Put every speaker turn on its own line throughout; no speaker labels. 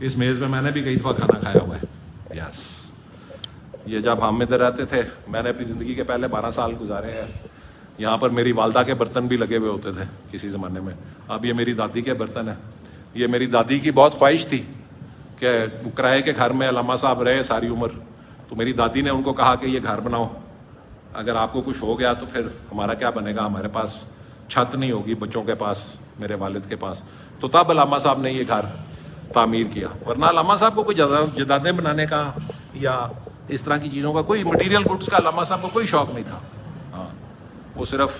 اس میز میں میں نے بھی کئی دفعہ کھانا کھایا ہوا ہے. یس یہ جب ہم ادھر رہتے تھے میں نے اپنی زندگی کے پہلے 12 سال گزارے ہیں یہاں پر. میری والدہ کے برتن بھی لگے ہوئے ہوتے تھے کسی زمانے میں. اب یہ میری دادی کے برتن ہیں. یہ میری دادی کی بہت خواہش تھی کہ کرائے کے گھر میں علامہ صاحب رہے ساری عمر. تو میری دادی نے ان کو کہا کہ یہ گھر بناؤ, اگر آپ کو کچھ ہو گیا تو پھر ہمارا کیا بنے گا, ہمارے پاس چھت نہیں ہوگی بچوں کے پاس, میرے والد کے پاس. تو تب علامہ صاحب نے یہ گھر تعمیر کیا. ورنہ علامہ صاحب کو کوئی جائیدادیں بنانے کا یا اس طرح کی چیزوں کا, کوئی مٹیریل گڈس کا علامہ صاحب کو کوئی شوق نہیں تھا. ہاں وہ صرف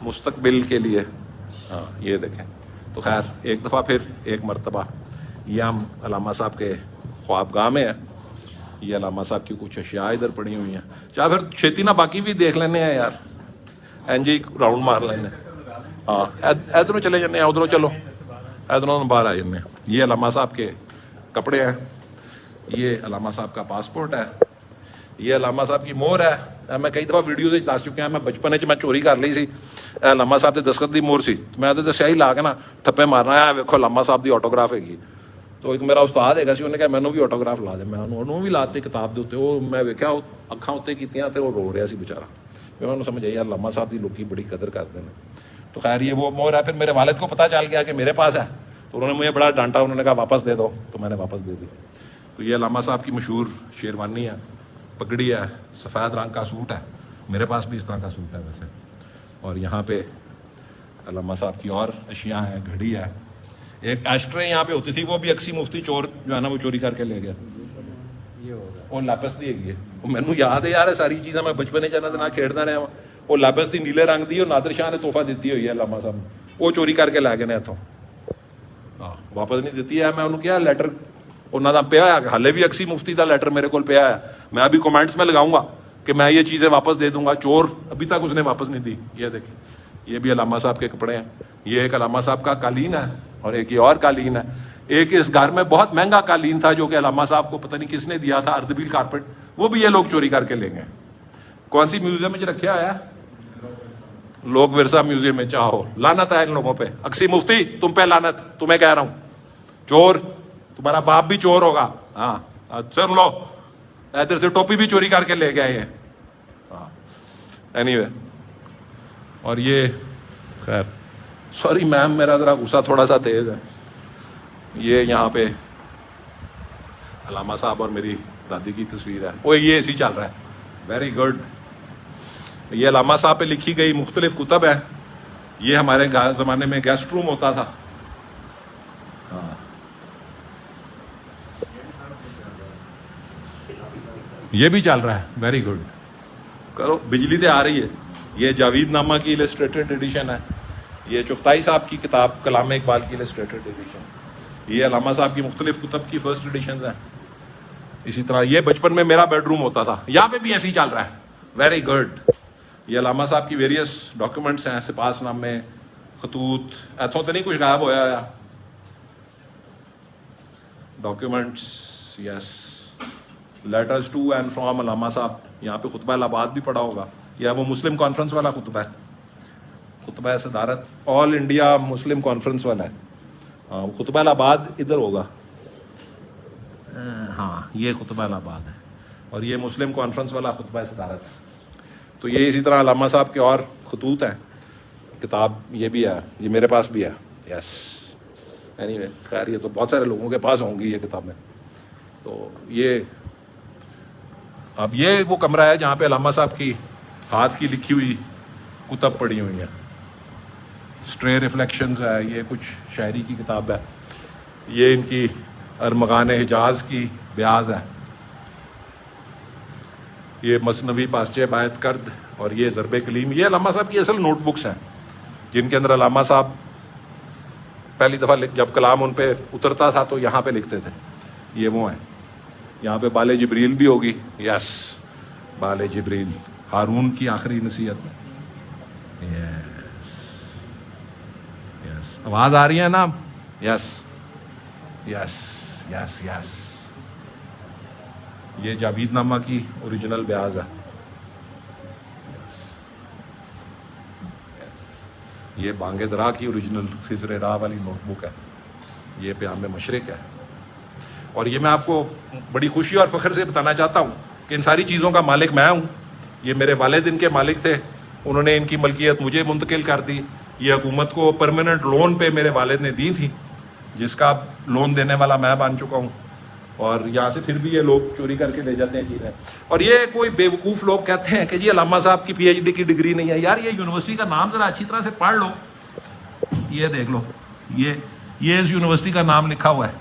مستقبل کے لیے. ہاں یہ دیکھیں. تو خیر ایک دفعہ پھر ایک مرتبہ یہ ہم علامہ صاحب کے خوابگاہ میں ہیں. یہ علامہ صاحب کی کچھ اشیاء ادھر پڑی ہوئی ہیں. چاہے پھر چھیتی نہ باقی بھی دیکھ لینے ہیں یار, این جی راؤنڈ مار لینے. ہاں ادھروں چلے جانے ہیں, ادھروں چلو, ادھروں باہر آ جانے. یہ علامہ صاحب کے کپڑے ہیں, یہ علامہ صاحب کا پاسپورٹ ہے, یہ علامہ صاحب کی مور ہے. میں کئی دفعہ ویڈیو سے دس چکے ہیں, میں بچپن میں چوری کر لی سی. علامہ صاحب کے دستخط دی مور سی, میں تو سیاہی لا کے نا تھپے مارنا ہے, ویکھو علامہ صاحب دی آٹوگراف ہے. تو ایک میرا استاد ہے سی, انہیں کہا مینوں بھی آٹوگراف لا دے. میں انہوں بھی لاتے کتاب دے اتنے. وہ میں ویکھیا اکھاں اتنے کیتیاں تے وہ رو رہا سی بیچارہ. میں انہوں سمجھ آئی علامہ صاحب دی لوکی بڑی قدر کرتے ہیں. تو خیر یہ وہ مور ہے. پھر میرے والد کو پتہ چل گیا کہ میرے پاس ہے, تو انہوں نے مجھے بڑا ڈانٹا. انہوں نے کہا واپس دے دو, تو میں نے واپس دے دی. تو یہ علامہ صاحب کی مشہور شیروانی ہے, پگڑی ہے, سفید رنگ کا سوٹ ہے. میرے پاس بھی اس طرح کا سوٹ ہے ویسے. اور یہاں پہ علامہ صاحب کی اور اشیاء ہیں, گھڑی ہے, ایک ایشٹرے یہاں پہ ہوتی تھی, وہ بھی اکسی مفتی چور جو ہے نا وہ چوری کر کے لے گیا. وہ لاپس دی ہے, مینوں یاد ہے یار ساری چیزاں, میں بچپنے چنا نہ کھیڈتا رہا. وہ لاپس دی نیلے رنگ دی, اور نادر شاہ نے تحفہ دیتی ہوئی ہے علامہ صاحب نے, وہ چوری کر کے لے گئے نے اتوں. ہاں واپس نہیں دیتی ہے. میں انہوں کیا لیٹر انہوں کا پیا ہے, ہالے بھی اکسی مفتی کا لیٹر میرے کو پیا ہے. میں ابھی کمنٹس میں لگاؤں گا کہ میں یہ چیزیں واپس دے دوں گا. چور ابھی تک اس نے واپس نہیں دی. یہ دیکھیں یہ بھی علامہ صاحب کے کپڑے ہیں. یہ ایک علامہ صاحب کا قالین ہے, اور ایک یہ اور قالین ہے. ایک اس گھر میں بہت مہنگا قالین تھا جو کہ علامہ صاحب کو پتہ نہیں کس نے دیا تھا, اردبیل کارپیٹ, وہ بھی یہ لوگ چوری کر کے لے گئے. کون سی میوزیم میں رکھا ہوا ہے؟ لوک ورثہ میوزیم میں. چاہو لعنت ہے ان لوگوں پہ. اکسی مفتی تم پہ لعنت, تمہیں کہہ رہا ہوں. چور تمہارا باپ بھی چور ہوگا. ہاں سن لو, ادھر سے ٹوپی بھی چوری کر کے لے گئے ہیں. ہاں اینی وے. اور یہ خیر سوری میم میرا ذرا غصہ تھوڑا سا تیز ہے. یہ یہاں پہ علامہ صاحب اور میری دادی کی تصویر ہے. وہ یہ اسی چل رہا ہے. Very good. یہ علامہ صاحب پہ لکھی گئی مختلف کتب ہے. یہ ہمارے زمانے میں گیسٹ روم ہوتا تھا. ہاں یہ بھی چل رہا ہے. Very good. کرو بجلی سے آ رہی ہے. یہ جاوید نامہ کی السٹریٹڈ ایڈیشن ہے. یہ چغتائی صاحب کی کتاب کلام اقبال کی السٹریٹڈ ایڈیشن. یہ علامہ صاحب کی مختلف کتب کی فرسٹ ایڈیشنز ہیں. اسی طرح یہ بچپن میں میرا بیڈ روم ہوتا تھا. یہاں پہ بھی ایسے ہی چل رہا ہے. Very good. یہ علامہ صاحب کی ویریس ڈاکیومنٹس ہیں, سپاس نامے, خطوط, ایتھوں تو نہیں کچھ غائب ہویا documents. Yes letters to and from علامہ صاحب. یہاں پہ خطبہ الہٰباد بھی پڑھا ہوگا. یا وہ مسلم کانفرنس والا خطبہ ہے, خطبہ صدارت آل انڈیا مسلم کانفرنس والا ہے. ہاں وہ خطبہ الہٰباد ادھر ہوگا. ہاں یہ خطبہ الہٰباد ہے, اور یہ مسلم کانفرنس والا خطبہ صدارت ہے. تو یہ اسی طرح علامہ صاحب کے اور خطوط ہیں. کتاب یہ بھی ہے, یہ میرے پاس بھی ہے. یس اینی وے خیر یہ تو بہت سارے لوگوں کے پاس ہوں گی یہ کتابیں. تو یہ اب یہ وہ کمرہ ہے جہاں پہ علامہ صاحب کی ہاتھ کی لکھی ہوئی کتب پڑھی ہوئی ہیں. اسٹرے ریفلیکشنز ہے, یہ کچھ شاعری کی کتاب ہے. یہ ان کی ارمغان حجاز کی بیاض ہے. یہ مثنوی پاسچے باعت کرد, اور یہ ضرب کلیم. یہ علامہ صاحب کی اصل نوٹ بکس ہیں جن کے اندر علامہ صاحب پہلی دفعہ جب کلام ان پہ اترتا تھا تو یہاں پہ لکھتے تھے. یہ وہ ہیں. یہاں پہ بال جبریل بھی ہوگی. یس بال جبریل, ہارون کی آخری نصیحت. یس یس آواز آ رہی ہے نا. یس یس یس یس یہ جاوید نامہ کی اوریجنل بیاض ہے. یہ بانگ درا کی اوریجنل خضر راہ والی نوٹ بک ہے، یہ پیام مشرق ہے. اور یہ میں آپ کو بڑی خوشی اور فخر سے بتانا چاہتا ہوں کہ ان ساری چیزوں کا مالک میں ہوں. یہ میرے والد ان کے مالک تھے، انہوں نے ان کی ملکیت مجھے منتقل کر دی. یہ حکومت کو پرماننٹ لون پہ میرے والد نے دی تھی، جس کا لون دینے والا میں بن چکا ہوں. اور یہاں سے پھر بھی یہ لوگ چوری کر کے لے جاتے ہیں چیزیں. اور یہ کوئی بیوقوف لوگ کہتے ہیں کہ جی علامہ صاحب کی پی ایچ ڈی کی ڈگری نہیں ہے. یار یہ یونیورسٹی کا نام ذرا اچھی طرح سے پڑھ لو، یہ دیکھ لو، یہ اس یونیورسٹی کا نام لکھا ہوا ہے،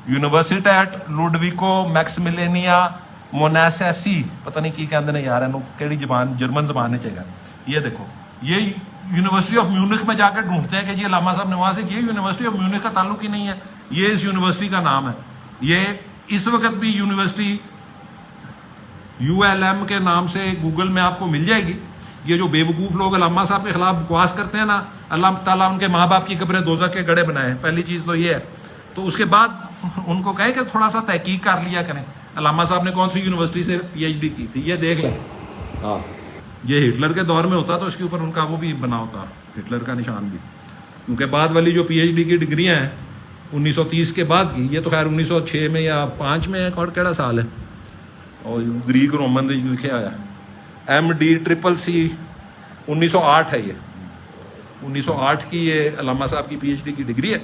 یونیورسٹیٹ لوڈویکو میکسملینیا مونیسیسی. پتہ نہیں کی کہتے ہیں یار، کیڑی زبان، جرمن زبان ہے چاہیے. یہ دیکھو، یہ یونیورسٹی آف میونخ میں جا کے ڈھونڈتے ہیں کہ جی علامہ صاحب نے وہاں سے، یہ یونیورسٹی آف میونخ کا تعلق ہی نہیں ہے، یہ اس یونیورسٹی کا نام ہے. یہ اس وقت بھی یونیورسٹی ULM کے نام سے گوگل میں آپ کو مل جائے گی. یہ جو بیوقوف لوگ علامہ صاحب کے خلاف بکواس کرتے ہیں نا، اللہ تعالیٰ ان کے ماں باپ کی قبریں دوزخ کے گڑھے بنائے. پہلی چیز تو یہ ہے. تو اس کے بعد ان کو کہے کہ تھوڑا سا تحقیق کر لیا کریں علامہ صاحب نے کون سی یونیورسٹی سے PhD کی تھی. یہ دیکھ لیں. ہاں، یہ ہٹلر کے دور میں ہوتا تو اس کے اوپر ان کا وہ بھی بنا ہوتا، ہٹلر کا نشان بھی. کیونکہ بعد والی جو PhD کی ڈگریاں ہیں 1930 کے بعد کی، یہ تو خیر 1906 میں یا 5 میں ہے، اور کیڑا سال ہے، اور گریک رومن لکھے آیا. MD/CCC 1908 ہے. یہ 1908 کی یہ علامہ صاحب کی PhD کی ڈگری ہے،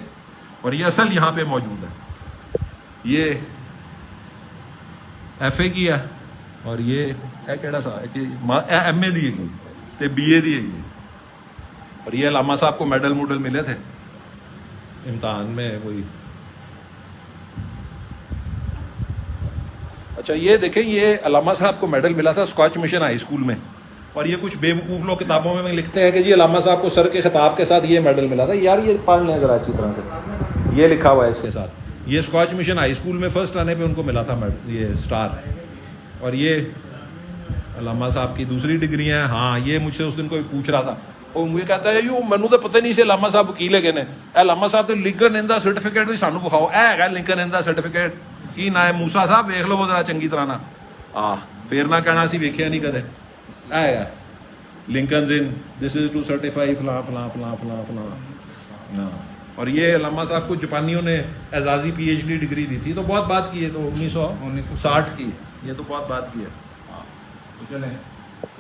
اور یہ اصل یہاں پہ موجود ہے. یہ FA کی ہے، اور یہ ہے کیڑا سا MA دی ہے تے BA دی ہے. اور یہ علامہ صاحب کو میڈل ملے تھے امتحان میں کوئی. اچھا یہ دیکھیں، یہ علامہ صاحب کو میڈل ملا تھا اسکاچ مشن ہائی اسکول میں. اور یہ کچھ بیوقوف لوگ کتابوں میں لکھتے ہیں کہ جی علامہ صاحب کو سر کے خطاب کے ساتھ یہ میڈل ملا تھا. یار یہ پڑھ لیں ذرا اچھی طرح سے، یہ لکھا ہوا ہے اس کے ساتھ. یہ اسکاچ مشن ہائی اسکول میں فرسٹ آنے پہ ان کو ملا تھا یہ اسٹار. اور یہ علامہ صاحب کی دوسری ڈگری ہیں. ہاں، یہ مجھ سے اس دن کوئی پوچھ رہا تھا، وہ مجھے کہتا ہے یوں مینوں تو پتہ نہیں سے علامہ صاحب وکیل ہے کہ نہیں. علامہ صاحب تو لنکن ان دا سرٹیفکیٹ بھی سانوں بخاؤ. ہے لنکن ان دا سرٹیفکیٹ کی نا ہے موسا صاحب، ویکھ لو وہ ذرا چنگی طرح نا. پھر نہ کہنا سی ویکھیا نہیں کدے. ہے Lankans in this is to certify فلاں فلاں فلاں فلاں فلاں. اور یہ علامہ صاحب کو جاپانیوں نے اعزازی PhD ڈگری دی تھی. تو بہت بات کی ہے، تو 1960 کی، یہ تو بہت بات کی ہے. تو چلیں،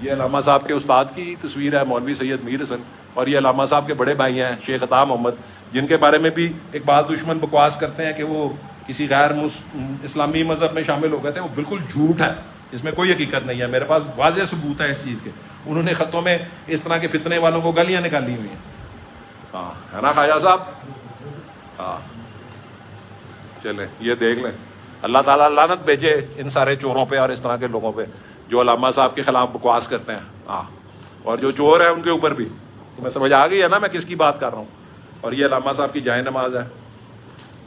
یہ علامہ صاحب کے استاد کی تصویر ہے، مولوی سید میر حسن. اور یہ علامہ صاحب کے بڑے بھائی ہیں شیخ عطا محمد، جن کے بارے میں بھی اقبال دشمن بکواس کرتے ہیں کہ وہ کسی غیر اسلامی مذہب میں شامل ہو گئے تھے. وہ بالکل جھوٹ ہے، اس میں کوئی حقیقت نہیں ہے. میرے پاس واضح ثبوت ہے اس چیز کے. انہوں نے خطوں میں اس طرح کے فتنے والوں کو گالیاں نکالی ہوئی ہیں. ہاں ہے نا خواجہ صاحب. ہاں چلیں، یہ دیکھ لیں. اللہ تعالیٰ لعنت بھیجے ان سارے چوروں پہ اور اس طرح کے لوگوں پہ جو علامہ صاحب کے خلاف بکواس کرتے ہیں. ہاں، اور جو چور ہیں ان کے اوپر بھی. تمہیں سمجھ آ گئی ہے نا میں کس کی بات کر رہا ہوں. اور یہ علامہ صاحب کی جائے نماز ہے.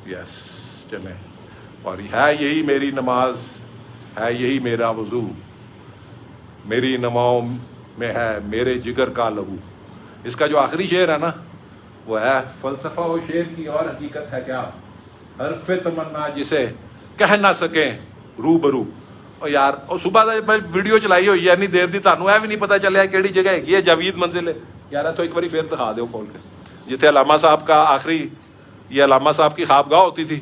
یس، چلیں. اور ہے یہی میری نماز، ہے یہی میرا وضو، میری نماؤں میں ہے میرے جگر کا لہو. اس کا جو آخری شعر ہے نا، وہ ہے فلسفہ و شعر کی اور حقیقت ہے کیا، حرف تمنا جسے کہہ نہ سکیں روبرو. اور یار، اور صبح میں ویڈیو چلائی ہوئی ہے اتنی دیر دی، تانوں یہ بھی نہیں پتہ چلیا کیڑی جگہ ہے. یہ جاوید منزل ہے یار. تو ایک باری پھر دکھا دو کھول کے، جتنے علامہ صاحب کا آخری، یہ علامہ صاحب کی خوابگاہ ہوتی تھی.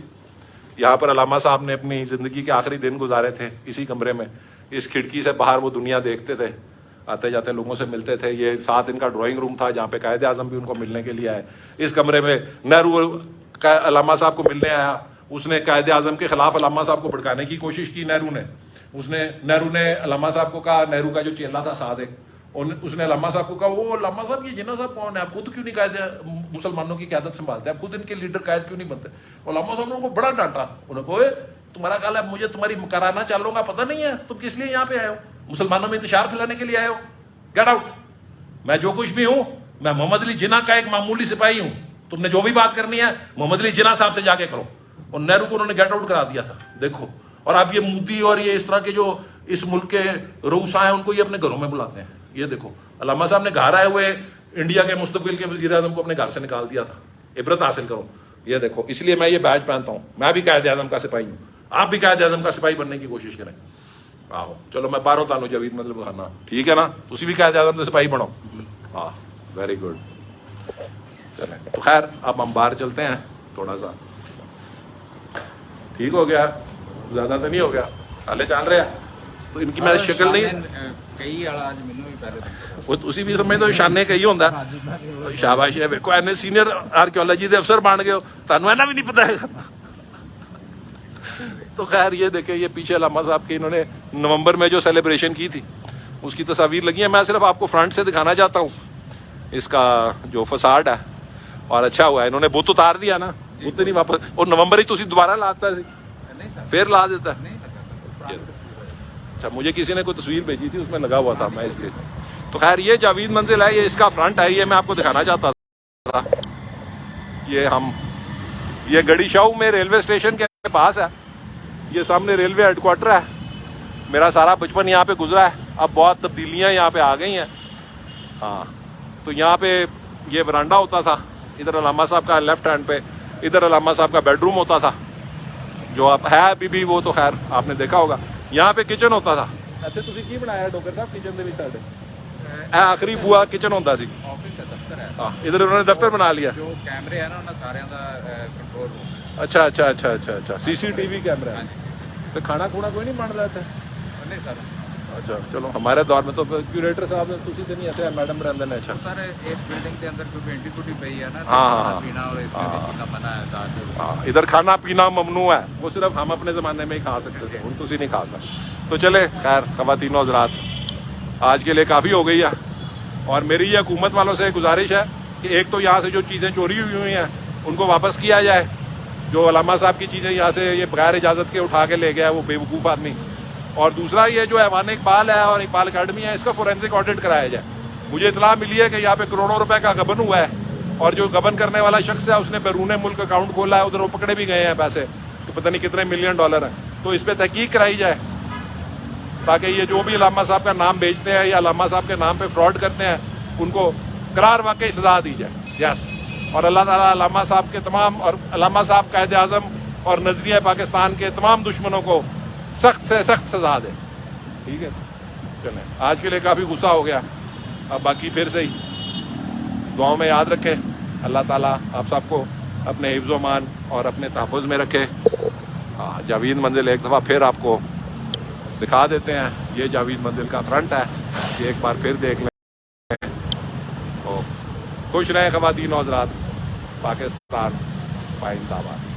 یہاں پر علامہ صاحب نے اپنی زندگی کے آخری دن گزارے تھے اسی کمرے میں. اس کھڑکی سے باہر وہ دنیا دیکھتے تھے، آتے جاتے لوگوں سے ملتے تھے. یہ ساتھ ان کا ڈرائنگ روم تھا جہاں پہ قائد اعظم بھی ان کو ملنے کے لیے آئے. اس کمرے میں نہرو علامہ صاحب کو ملنے آیا. اس نے قائد اعظم کے خلاف علامہ صاحب کو بھڑکانے کی کوشش کی. نہرو نے علامہ صاحب کو کہا، نہرو کا جو چیلا تھا ساتھ ایک، اس نے علامہ صاحب کو کہا، وہ علامہ صاحب یہ جناح صاحب کون ہے، آپ خود کیوں نہیں قائد مسلمانوں کی قیادت سنبھالتے، آپ خود ان کے لیڈر قائد کیوں نہیں بنتے. علامہ صاحب نے ان کو بڑا ڈانٹا. انہوں نے کہا تمہارا خیال ہے مجھے تمہاری مکرانہ چالوں کا پتہ نہیں ہے، تم کس لیے یہاں پہ آئے ہو، مسلمانوں میں انتشار پھیلانے کے لیے آئے ہو. Get out. میں جو کچھ بھی ہوں، میں محمد علی جناح کا ایک معمولی سپاہی ہوں. تم نے جو بھی بات کرنی ہے محمد علی جناح صاحب سے جا کے کرو. اور نہرو کو انہوں نے گیٹ آؤٹ کرا دیا تھا. دیکھو، اور اب یہ مودی اور یہ اس طرح کے جو اس ملک کے رؤسا ہیں ان کو یہ اپنے گھروں میں بلاتے ہیں. یہ دیکھو، علامہ صاحب نے گھر آئے ہوئے انڈیا کے مستقبل کے وزیر اعظم کو اپنے گھر سے نکال دیا تھا. عبرت حاصل کرو. یہ دیکھو، اس لیے میں یہ بیج پہنتا ہوں. میں بھی قائد اعظم کا سپاہی ہوں. آپ بھی قائد اعظم کا سپاہی بننے کی کوشش کریں. آہو چلو میں باہروں تانوں جاوید مطلب کھانا ٹھیک ہے نا. تسی بھی قائد اعظم کے سپاہی بنو. ہاں ویری گڈ. چلیں تو خیر اب ہم باہر چلتے ہیں. تھوڑا سا ٹھیک ہو گیا, زیادہ تو نہیں ہو گیا, حالے چل رہے ہیں. تو ان کی میں شکل نہیں, اسی بھی سمجھ تو شانے کئی ہوتا ہے. شاباش ہے, میرے کو اینے سینئر آرکیولوجی دے افسر بن گئے ہو, تانوں اینا بھی نہیں پتہ ہے. تو خیر یہ دیکھیں, یہ پیچھے علامہ صاحب کی انہوں نے نومبر میں جو سیلیبریشن کی تھی اس کی تصاویر لگی ہیں. میں صرف آپ کو فرنٹ سے دکھانا چاہتا ہوں اس کا جو فساڈ ہے, اور اچھا ہوا ہے انہوں نے بت اتار دیا نا, بت نہیں واپس, اور نومبر ہی تسی دوبارہ لاتا ہے پھر لا دیتا ہے. اچھا مجھے کسی نے کوئی تصویر بھیجی تھی, اس میں لگا ہوا تھا, میں اس لیے. تو خیر یہ جاوید منزل ہے, یہ اس کا فرنٹ ہے, یہ میں آپ کو دکھانا چاہتا تھا. یہ گڑی شاہو میں ریلوے اسٹیشن کے پاس ہے, یہ سامنے ریلوے ہیڈ کوارٹر ہے. میرا سارا بچپن یہاں پہ گزرا ہے, اب بہت تبدیلیاں یہاں پہ آ گئی ہیں. ہاں تو یہاں پہ یہ برانڈا ہوتا تھا, ادھر علامہ صاحب کا لیفٹ ہینڈ پہ, ادھر علامہ صاحب کا بیڈ روم ہوتا تھا جو اب ہے ابھی بھی, وہ تو خیر آپ نے دیکھا ہوگا. یہاں پہ کچن ہوتا تھا. اچھا تسی کی بنایا ڈوگر صاحب کچن دے وچ ساڈے آخری بوا کچن ہوتا سی. ہاں ادھر انہوں نے دفتر بنا لیا.
جو کیمرے ہیں نا انہاں سارے دا کنٹرول روم.
اچھا اچھا اچھا اچھا اچھا سی سی ٹی وی کیمرہ ہے. تو کھانا کھونا کوئی نہیں بن رہا تھا.
نہیں سر.
اچھا چلو ہمارے دور میں تو کیوریٹر صاحب تسی تے نہیں آتے, میڈم رہندے نے. اچھا
سر اس بلڈنگ کے اندر کوئی اینٹی کوٹی پئی ہے نا,
ہاں
پینا اور اس میں چیزیں منع ہے.
ہاں ادھر کھانا پینا ممنوع ہے, وہ صرف ہم اپنے زمانے میں ہی کھا سکتے تھے, ہن تسی نہیں کھا سکتے. تو چلے خیر خواتین و حضرات, آج کے لیے کافی ہو گئی ہے. اور میری یہ حکومت والوں سے گزارش ہے کہ ایک تو یہاں سے جو چیزیں چوری ہوئی ہیں ان کو واپس کیا جائے. جو علامہ صاحب کی چیزیں یہاں سے یہ بغیر اجازت کے اٹھا کے لے گیا ہے وہ بے وقوف آدمی. اور دوسرا یہ جو ایوان اقبال ہے اور اقبال اکیڈمی ہے, اس کا فورینسک آڈٹ کرایا جائے. مجھے اطلاع ملی ہے کہ یہاں پہ کروڑوں روپے کا غبن ہوا ہے, اور جو غبن کرنے والا شخص ہے اس نے بیرون ملک اکاؤنٹ کھولا ہے, ادھر وہ پکڑے بھی گئے ہیں پیسے, تو پتہ نہیں کتنے ملین ڈالر ہیں. تو اس پہ تحقیق کرائی جائے تاکہ یہ جو بھی علامہ صاحب کا نام بیچتے ہیں یا علامہ صاحب کے نام پہ فراڈ کرتے ہیں ان کو قرار واقعی سزا دی جائے. یس, اور اللہ تعالیٰ علامہ صاحب کے تمام, اور علامہ صاحب قائد اعظم اور نظریہ پاکستان کے تمام دشمنوں کو سخت سے سخت سزا دے. ٹھیک ہے چلیں, آج کے لیے کافی غصہ ہو گیا. اب باقی پھر سے ہی دعاؤں میں یاد رکھیں. اللہ تعالیٰ آپ سب کو اپنے حفظ و امان اور اپنے تحفظ میں رکھے. جاوید منزل ایک دفعہ پھر آپ کو دکھا دیتے ہیں. یہ جاوید منزل کا فرنٹ ہے, یہ ایک بار پھر دیکھ لیں. تو خوش رہیں خواتین و حضرات. پاکستان پائندہ باد.